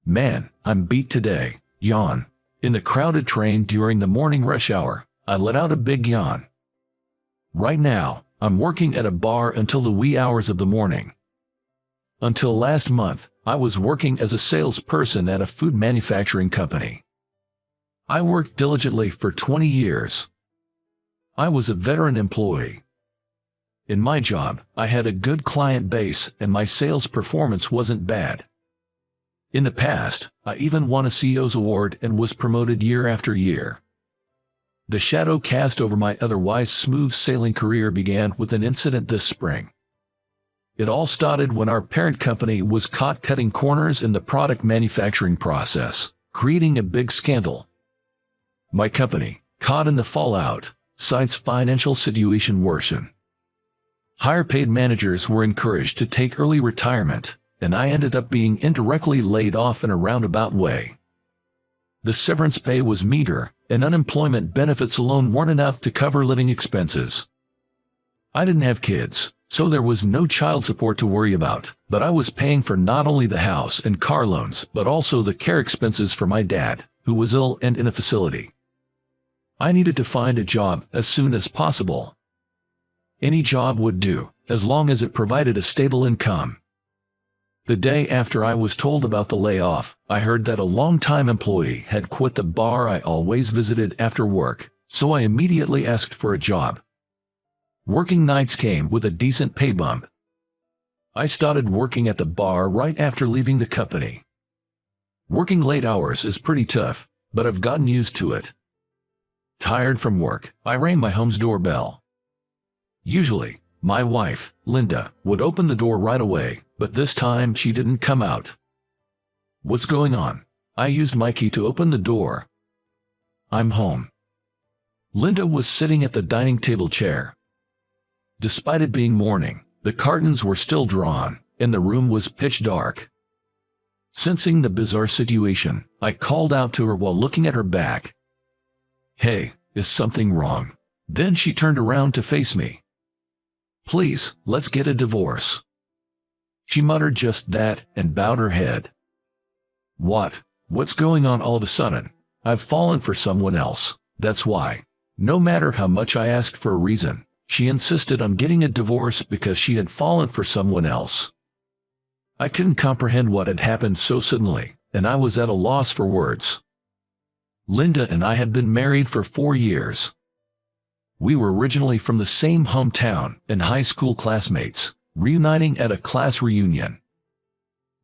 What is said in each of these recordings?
Man, I'm beat today. Yawn. In the crowded train during the morning rush hour, I let out a big yawn. Right now, I'm working at a bar until the wee hours of the morning. Until last month, I was working as a salesperson at a food manufacturing company. I worked diligently for 20 years. I was a veteran employee. In my job, I had a good client base and my sales performance wasn't bad. In the past, I even won a CEO's award and was promoted year after year. The shadow cast over my otherwise smooth sailing career began with an incident this spring. It all started when our parent company was caught cutting corners in the product manufacturing process, creating a big scandal. My company, caught in the fallout, cites financial situation worsened. Higher-paid managers were encouraged to take early retirement, and I ended up being indirectly laid off in a roundabout way. The severance pay was meager, and unemployment benefits alone weren't enough to cover living expenses. I didn't have kids, so there was no child support to worry about, but I was paying for not only the house and car loans but also the care expenses for my dad, who was ill and in a facility. I needed to find a job as soon as possible. Any job would do, as long as it provided a stable income. The day after I was told about the layoff, I heard that a longtime employee had quit the bar I always visited after work, so I immediately asked for a job. Working nights came with a decent pay bump. I started working at the bar right after leaving the company. Working late hours is pretty tough, but I've gotten used to it. Tired from work, I rang my home's doorbell. Usually, my wife, Linda, would open the door right away, but this time she didn't come out. What's going on? I used my key to open the door. I'm home. Linda was sitting at the dining table chair. Despite it being morning, the curtains were still drawn, and the room was pitch dark. Sensing the bizarre situation, I called out to her while looking at her back. Hey, is something wrong? Then she turned around to face me. Please, let's get a divorce. She muttered just that and bowed her head. What's going on all of a sudden? I've fallen for someone else, that's why. No matter how much I asked for a reason, she insisted on getting a divorce because she had fallen for someone else. I couldn't comprehend what had happened so suddenly, and I was at a loss for words. Linda and I had been married for 4 years. We were originally from the same hometown and high school classmates, reuniting at a class reunion.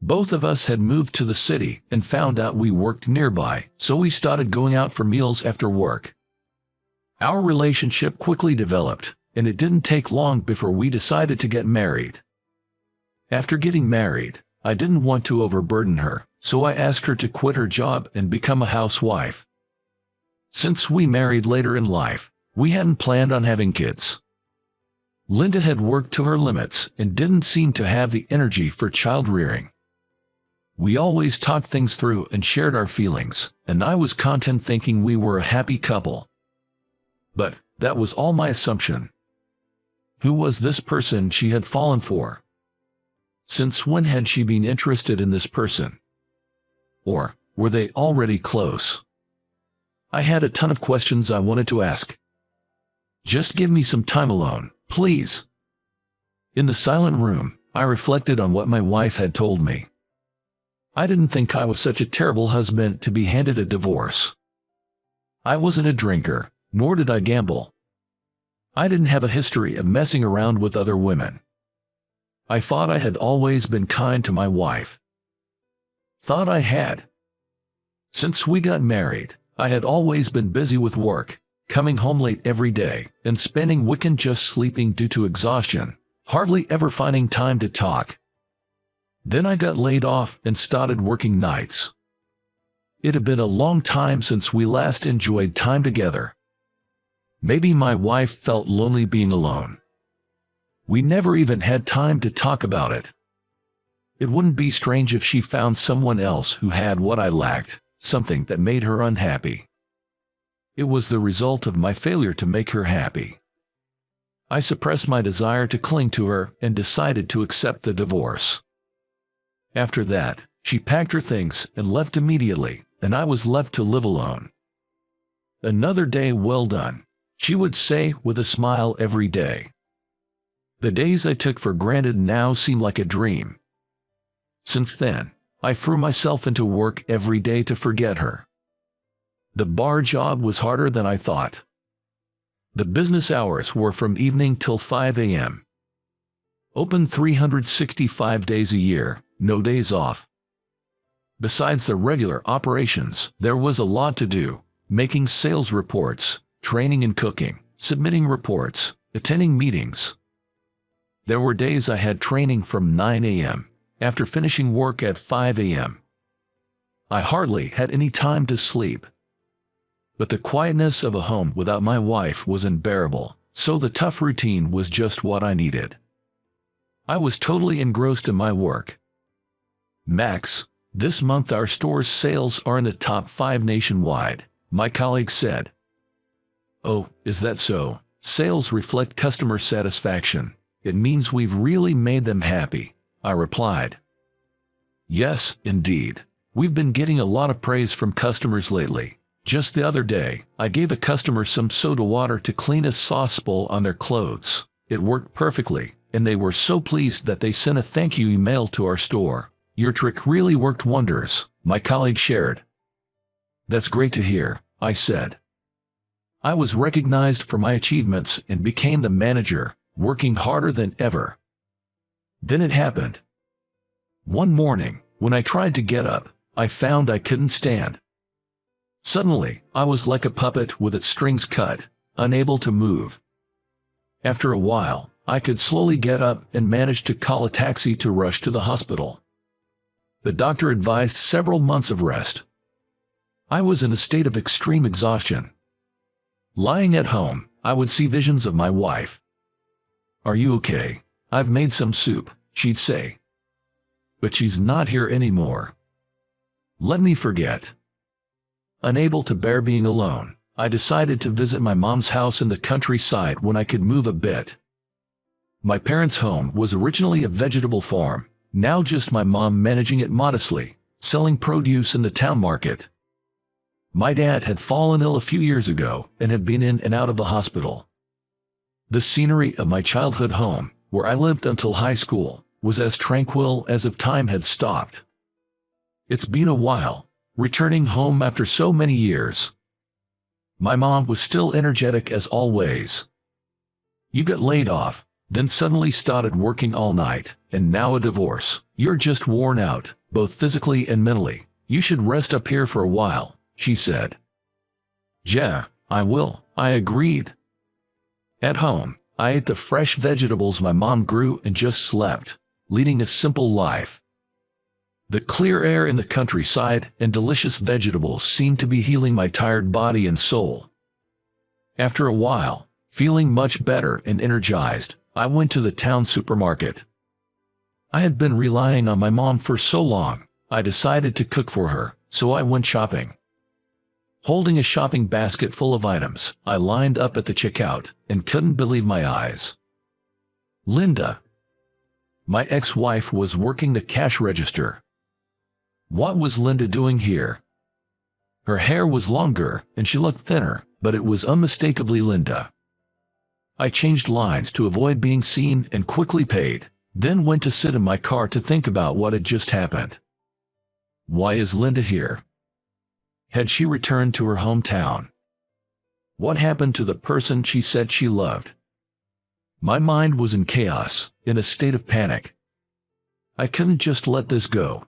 Both of us had moved to the city and found out we worked nearby, so we started going out for meals after work. Our relationship quickly developed, and it didn't take long before we decided to get married. After getting married, I didn't want to overburden her, so I asked her to quit her job and become a housewife. Since we married later in life, we hadn't planned on having kids. Linda had worked to her limits and didn't seem to have the energy for child-rearing. We always talked things through and shared our feelings, and I was content thinking we were a happy couple. But that was all my assumption. Who was this person she had fallen for? Since when had she been interested in this person? Or were they already close? I had a ton of questions I wanted to ask. Just give me some time alone, please. In the silent room, I reflected on what my wife had told me. I didn't think I was such a terrible husband to be handed a divorce. I wasn't a drinker, nor did I gamble. I didn't have a history of messing around with other women. I thought I had always been kind to my wife. Thought I had. Since we got married, I had always been busy with work, coming home late every day, and spending weekend just sleeping due to exhaustion, hardly ever finding time to talk. Then I got laid off and started working nights. It had been a long time since we last enjoyed time together. Maybe my wife felt lonely being alone. We never even had time to talk about it. It wouldn't be strange if she found someone else who had what I lacked, something that made her unhappy. It was the result of my failure to make her happy. I suppressed my desire to cling to her and decided to accept the divorce. After that, She packed her things and left immediately, and I was left to live alone. "Another day well done," she would say with a smile every day. The days I took for granted now seem like a dream. Since then, I threw myself into work every day to forget her. The bar job was harder than I thought. The business hours were from evening till 5 a.m. Open 365 days a year, no days off. Besides the regular operations, there was a lot to do: making sales reports, training and cooking, submitting reports, attending meetings. There were days I had training from 9 a.m. after finishing work at 5 a.m. I hardly had any time to sleep. But the quietness of a home without my wife was unbearable, so the tough routine was just what I needed. I was totally engrossed in my work. "Max, this month our store's sales are in the top 5 nationwide," my colleague said. "Oh, is that so?" "Sales reflect customer satisfaction. It means we've really made them happy," I replied. "Yes, indeed. We've been getting a lot of praise from customers lately. Just the other day, I gave a customer some soda water to clean a sauce bowl on their clothes. It worked perfectly, and they were so pleased that they sent a thank you email to our store. "Your trick really worked wonders," my colleague shared. "That's great to hear," I said. I was recognized for my achievements and became the manager, working harder than ever. Then it happened. One morning, when I tried to get up, I found I couldn't stand. Suddenly, I was like a puppet with its strings cut, unable to move. After a while, I could slowly get up and managed to call a taxi to rush to the hospital. The doctor advised several months of rest. I was in a state of extreme exhaustion. Lying at home, I would see visions of my wife. "Are you okay? I've made some soup," she'd say. But she's not here anymore. Let me forget. Unable to bear being alone, I decided to visit my mom's house in the countryside when I could move a bit. My parents' home was originally a vegetable farm, now just my mom managing it modestly, selling produce in the town market. My dad had fallen ill a few years ago and had been in and out of the hospital. The scenery of my childhood home, where I lived until high school, was as tranquil as if time had stopped. It's been a while, returning home after so many years. My mom was still energetic as always. "You got laid off, then suddenly started working all night, and now a divorce. You're just worn out, both physically and mentally. You should rest up here for a while," she said. "Yeah, I will," I agreed. At home, I ate the fresh vegetables my mom grew and just slept, leading a simple life. The clear air in the countryside and delicious vegetables seemed to be healing my tired body and soul. After a while, feeling much better and energized, I went to the town supermarket. I had been relying on my mom for so long, I decided to cook for her, so I went shopping. Holding a shopping basket full of items, I lined up at the checkout and couldn't believe my eyes. Linda, my ex-wife, was working the cash register. What was Linda doing here? Her hair was longer and she looked thinner, but it was unmistakably Linda. I changed lines to avoid being seen and quickly paid, then went to sit in my car to think about what had just happened. Why is Linda here? Had she returned to her hometown? What happened to the person she said she loved? My mind was in chaos, in a state of panic. I couldn't just let this go.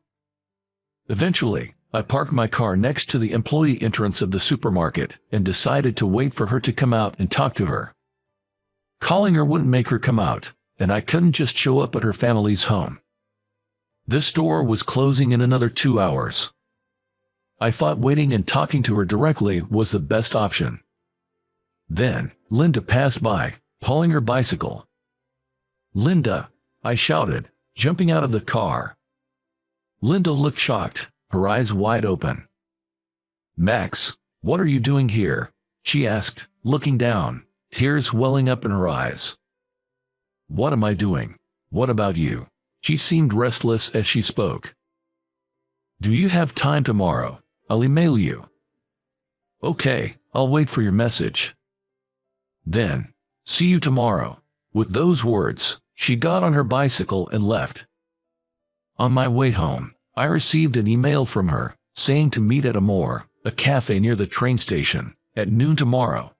Eventually, I parked my car next to the employee entrance of the supermarket and decided to wait for her to come out and talk to her. Calling her wouldn't make her come out, and I couldn't just show up at her family's home. This store was closing in another 2 hours. I thought waiting and talking to her directly was the best option. Then, Linda passed by, pulling her bicycle. "Linda!" I shouted, jumping out of the car. Linda looked shocked, her eyes wide open. "Max, what are you doing here?" she asked, looking down, tears welling up in her eyes. "What am I doing? What about you?" She seemed restless as she spoke. Do you have time tomorrow? I'll email you. Okay, I'll wait for your message. Then, see you tomorrow. With those words, she got on her bicycle and left. On my way home, I received an email from her, saying to meet at a cafe near the train station, at noon tomorrow.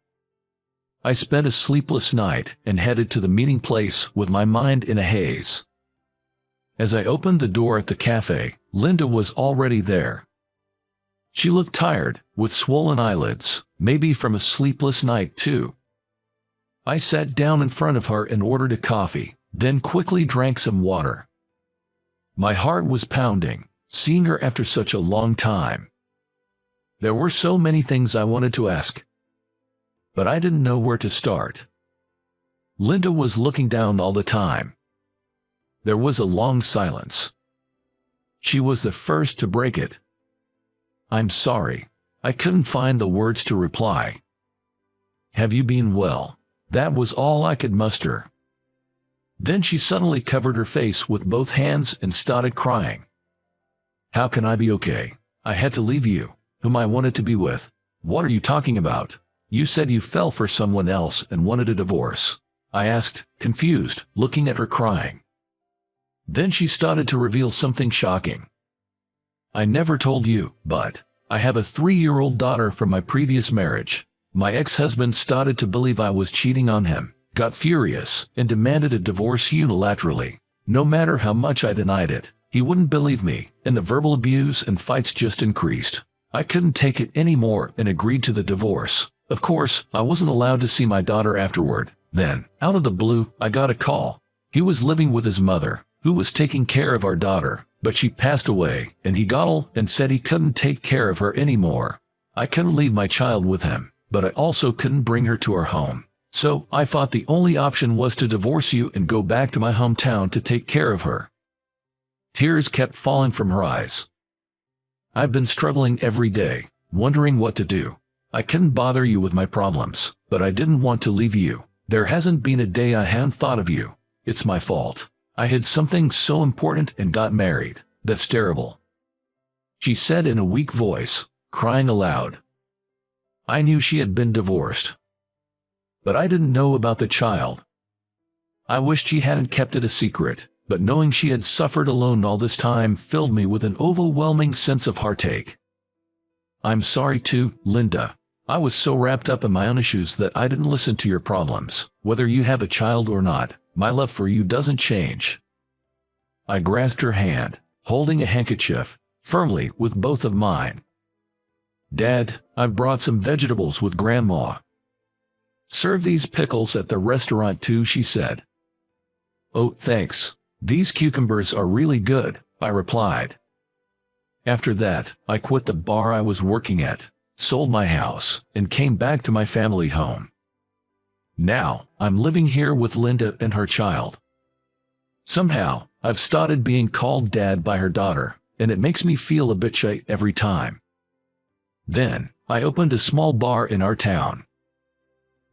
I spent a sleepless night and headed to the meeting place with my mind in a haze. As I opened the door at the cafe, Linda was already there. She looked tired, with swollen eyelids, maybe from a sleepless night too. I sat down in front of her and ordered a coffee, then quickly drank some water. My heart was pounding, seeing her after such a long time. There were so many things I wanted to ask, but I didn't know where to start. Linda was looking down all the time. There was a long silence. She was the first to break it. I'm sorry. I couldn't find the words to reply. Have you been well? That was all I could muster. Then she suddenly covered her face with both hands and started crying. How can I be okay? I had to leave you, whom I wanted to be with. What are you talking about? You said you fell for someone else and wanted a divorce. I asked, confused, looking at her crying. Then she started to reveal something shocking. I never told you, but I have a 3-year-old daughter from my previous marriage. My ex-husband started to believe I was cheating on him, got furious, and demanded a divorce unilaterally. No matter how much I denied it, he wouldn't believe me, and the verbal abuse and fights just increased. I couldn't take it anymore and agreed to the divorce. Of course, I wasn't allowed to see my daughter afterward. Then, out of the blue, I got a call. He was living with his mother, who was taking care of our daughter, but she passed away, and he got ill and said he couldn't take care of her anymore. I couldn't leave my child with him, but I also couldn't bring her to our home. So, I thought the only option was to divorce you and go back to my hometown to take care of her. Tears kept falling from her eyes. I've been struggling every day, wondering what to do. I couldn't bother you with my problems, but I didn't want to leave you. There hasn't been a day I haven't thought of you. It's my fault. I had something so important and got married. That's terrible. She said in a weak voice, crying aloud. I knew she had been divorced, but I didn't know about the child. I wished she hadn't kept it a secret, but knowing she had suffered alone all this time filled me with an overwhelming sense of heartache. I'm sorry too, Linda. I was so wrapped up in my own issues that I didn't listen to your problems. Whether you have a child or not, my love for you doesn't change. I grasped her hand, holding a handkerchief, firmly with both of mine. Dad, I've brought some vegetables with Grandma. Serve these pickles at the restaurant too, she said. Oh, thanks. These cucumbers are really good, I replied. After that, I quit the bar I was working at, sold my house, and came back to my family home. Now, I'm living here with Linda and her child. Somehow, I've started being called Dad by her daughter, and it makes me feel a bit shy every time. Then, I opened a small bar in our town.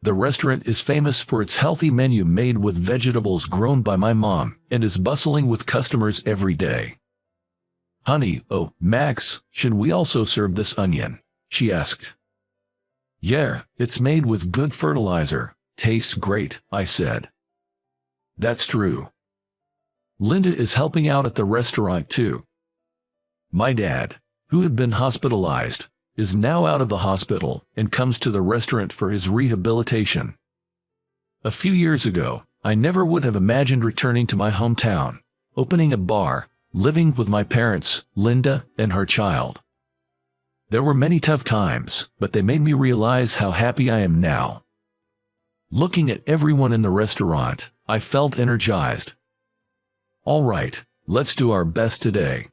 The restaurant is famous for its healthy menu made with vegetables grown by my mom and is bustling with customers every day. Honey, oh, Max, should we also serve this onion? She asked. Yeah, it's made with good fertilizer. Tastes great, I said. That's true. Linda is helping out at the restaurant too. My dad, who had been hospitalized, is now out of the hospital and comes to the restaurant for his rehabilitation. A few years ago, I never would have imagined returning to my hometown, opening a bar, living with my parents, Linda, and her child. There were many tough times, but they made me realize how happy I am now. Looking at everyone in the restaurant, I felt energized. All right, let's do our best today.